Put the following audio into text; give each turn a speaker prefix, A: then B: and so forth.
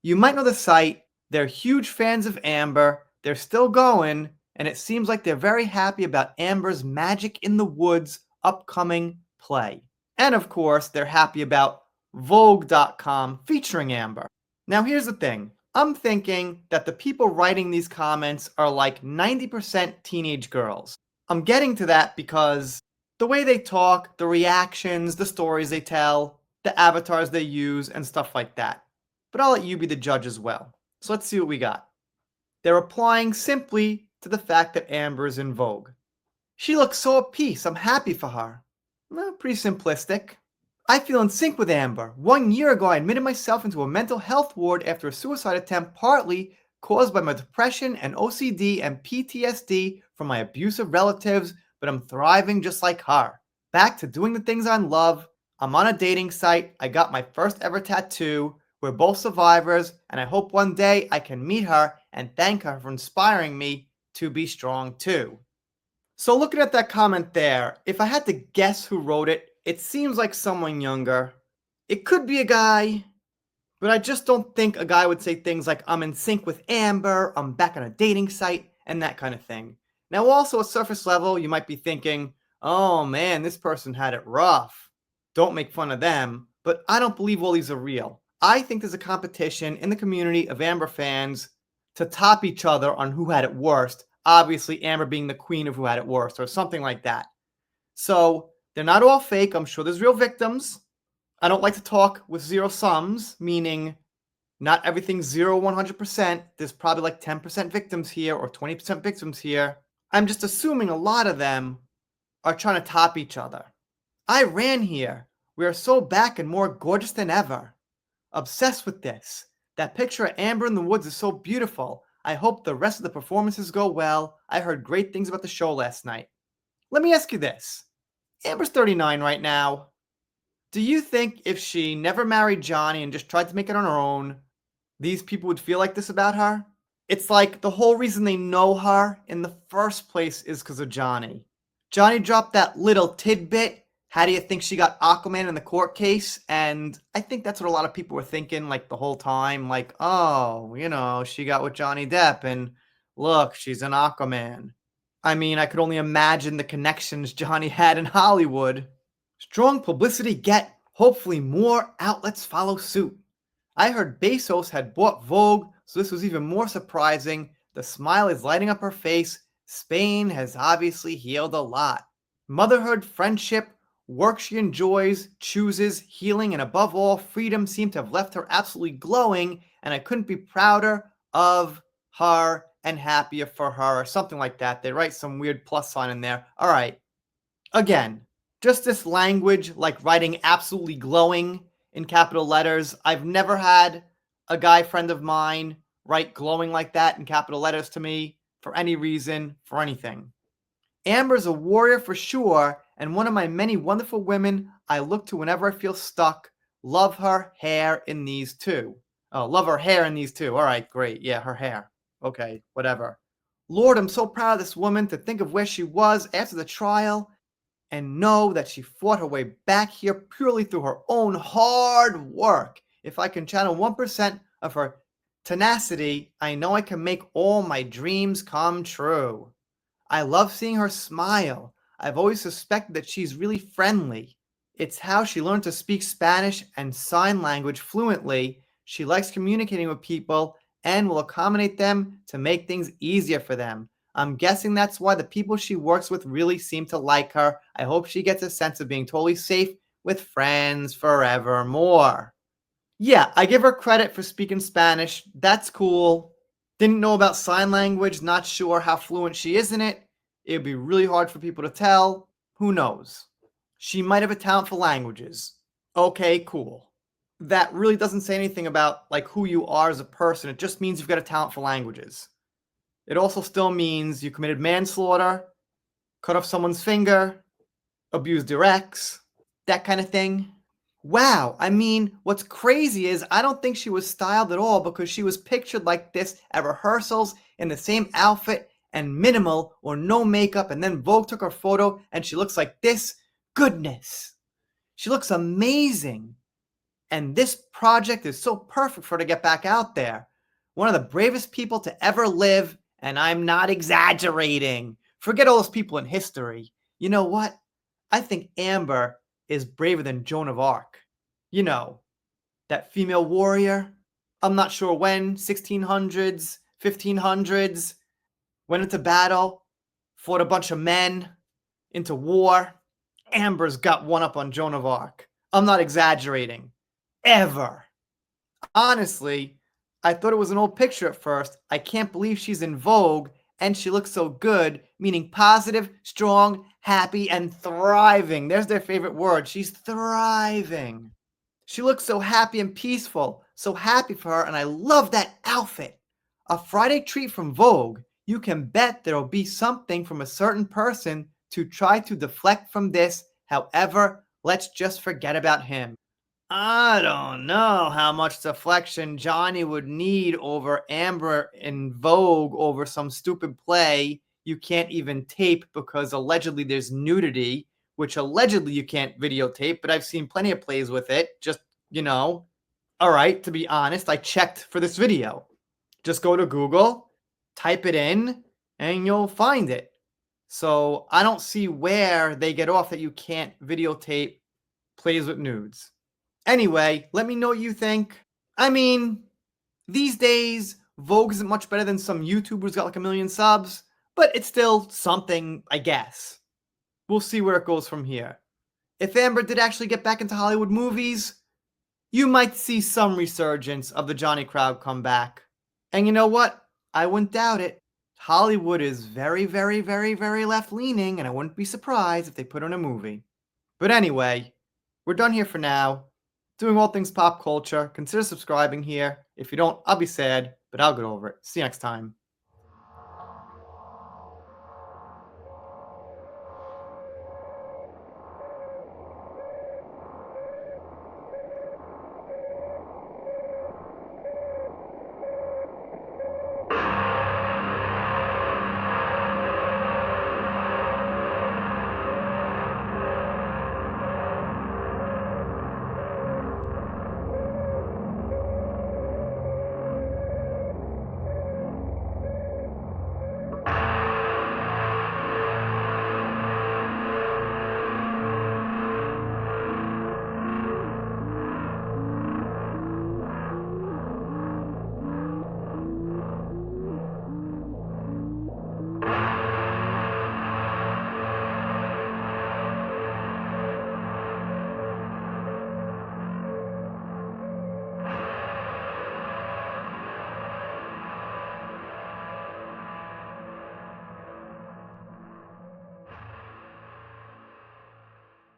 A: You might know the site. They're huge fans of Amber. They're still going, and it seems like they're very happy about Amber's Magic in the Woods upcoming play. And of course, they're happy about Vogue.com featuring Amber. Now, here's the thing. I'm thinking that the people writing these comments are like 90% teenage girls. I'm getting to that because the way they talk, the reactions, the stories they tell, the avatars they use, and stuff like that. But I'll let you be the judge as well. So let's see what we got. They're replying simply to the fact that Amber is in vogue. She looks so at peace. I'm happy for her. Well, pretty simplistic. I feel in sync with Amber. 1 year ago, I admitted myself into a mental health ward after a suicide attempt, partly caused by my depression and OCD and PTSD from my abusive relatives, but I'm thriving just like her. Back to doing the things I love. I'm on a dating site. I got my first ever tattoo. We're both survivors, and I hope one day I can meet her and thank her for inspiring me to be strong too. So looking at that comment there, if I had to guess who wrote it, it seems like someone younger. It could be a guy, but I just don't think a guy would say things like, I'm in sync with Amber, I'm back on a dating site, and that kind of thing. Now also at surface level, you might be thinking, oh man, this person had it rough. Don't make fun of them, but I don't believe all these are real. I think there's a competition in the community of Amber fans to top each other on who had it worst. Obviously, Amber being the queen of who had it worst, or something like that. So they're not all fake. I'm sure there's real victims. I don't like to talk with zero sums, meaning not everything's 0, 100%. There's probably like 10% victims here or 20% victims here. I'm just assuming a lot of them are trying to top each other. I ran here. We are so back and more gorgeous than ever. Obsessed with this. That picture of Amber in the woods is so beautiful. I hope the rest of the performances go well. I heard great things about the show last night. Let me ask you this. Amber's 39 right now. Do you think if she never married Johnny and just tried to make it on her own, these people would feel like this about her? It's like the whole reason they know her in the first place is because of Johnny. Johnny dropped that little tidbit. How do you think she got Aquaman in the court case? And I think that's what a lot of people were thinking like the whole time. Like, oh, she got with Johnny Depp and look, she's an Aquaman. I mean, I could only imagine the connections Johnny had in Hollywood. Strong publicity get. Hopefully more outlets follow suit. I heard Bezos had bought Vogue, so this was even more surprising. The smile is lighting up her face. Spain has obviously healed a lot. Motherhood, friendship, work she enjoys, chooses, healing, and above all, freedom seem to have left her absolutely glowing, and I couldn't be prouder of her and happier for her, or something like that. They write some weird plus sign in there. All right. Again, just this language, like writing absolutely glowing in capital letters. I've never had a guy friend of mine write glowing like that in capital letters to me for any reason, for anything. Amber's a warrior for sure, and one of my many wonderful women I look to whenever I feel stuck. Love her hair in these two. Oh, love her hair in these two. All right, great. Yeah, her hair. Okay, whatever. Lord, I'm so proud of this woman to think of where she was after the trial and know that she fought her way back here purely through her own hard work. If I can channel 1% of her tenacity, I know I can make all my dreams come true. I love seeing her smile. I've always suspected that she's really friendly. It's how she learned to speak Spanish and sign language fluently. She likes communicating with people and will accommodate them to make things easier for them. I'm guessing that's why the people she works with really seem to like her. I hope she gets a sense of being totally safe with friends forevermore. Yeah, I give her credit for speaking Spanish. That's cool. Didn't know about sign language. Not sure how fluent she is in it. It would be really hard for people to tell. Who knows? She might have a talent for languages. Okay, cool. That really doesn't say anything about like who you are as a person. It just means you've got a talent for languages. It also still means you committed manslaughter, cut off someone's finger, abused your ex, that kind of thing. Wow, I mean, what's crazy is I don't think she was styled at all because she was pictured like this at rehearsals in the same outfit and minimal or no makeup, and then Vogue took her photo and she looks like this. Goodness, she looks amazing. And this project is so perfect for her to get back out there. One of the bravest people to ever live, and I'm not exaggerating. Forget all those people in history. You know what? I think Amber is braver than Joan of Arc. You know, that female warrior. I'm not sure when, 1600s, 1500s, went into battle, fought a bunch of men, into war. Amber's got one up on Joan of Arc. I'm not exaggerating. Ever. Honestly, I thought it was an old picture at first. I can't believe she's in Vogue and she looks so good, meaning positive, strong, happy, and thriving. There's their favorite word. She's thriving. She looks so happy and peaceful. So happy for her, and I love that outfit. A Friday treat from Vogue. You can bet there'll be something from a certain person to try to deflect from this. However, let's just forget about him. I don't know how much deflection Johnny would need over Amber in Vogue over some stupid play you can't even tape because allegedly there's nudity, which allegedly you can't videotape, but I've seen plenty of plays with it. Just, you know. All right, to be honest, I checked for this video. Just go to Google, type it in, and you'll find it. So I don't see where they get off that you can't videotape plays with nudes. Anyway, let me know what you think. I mean, these days, Vogue isn't much better than some YouTubers got like 1 million subs, but it's still something, I guess. We'll see where it goes from here. If Amber did actually get back into Hollywood movies, you might see some resurgence of the Johnny crowd come back. And you know what? I wouldn't doubt it. Hollywood is very, very, very, very left-leaning, and I wouldn't be surprised if they put on a movie. But anyway, we're done here for now. Doing all things pop culture. Consider subscribing here. If you don't, I'll be sad, but I'll get over it. See you next time.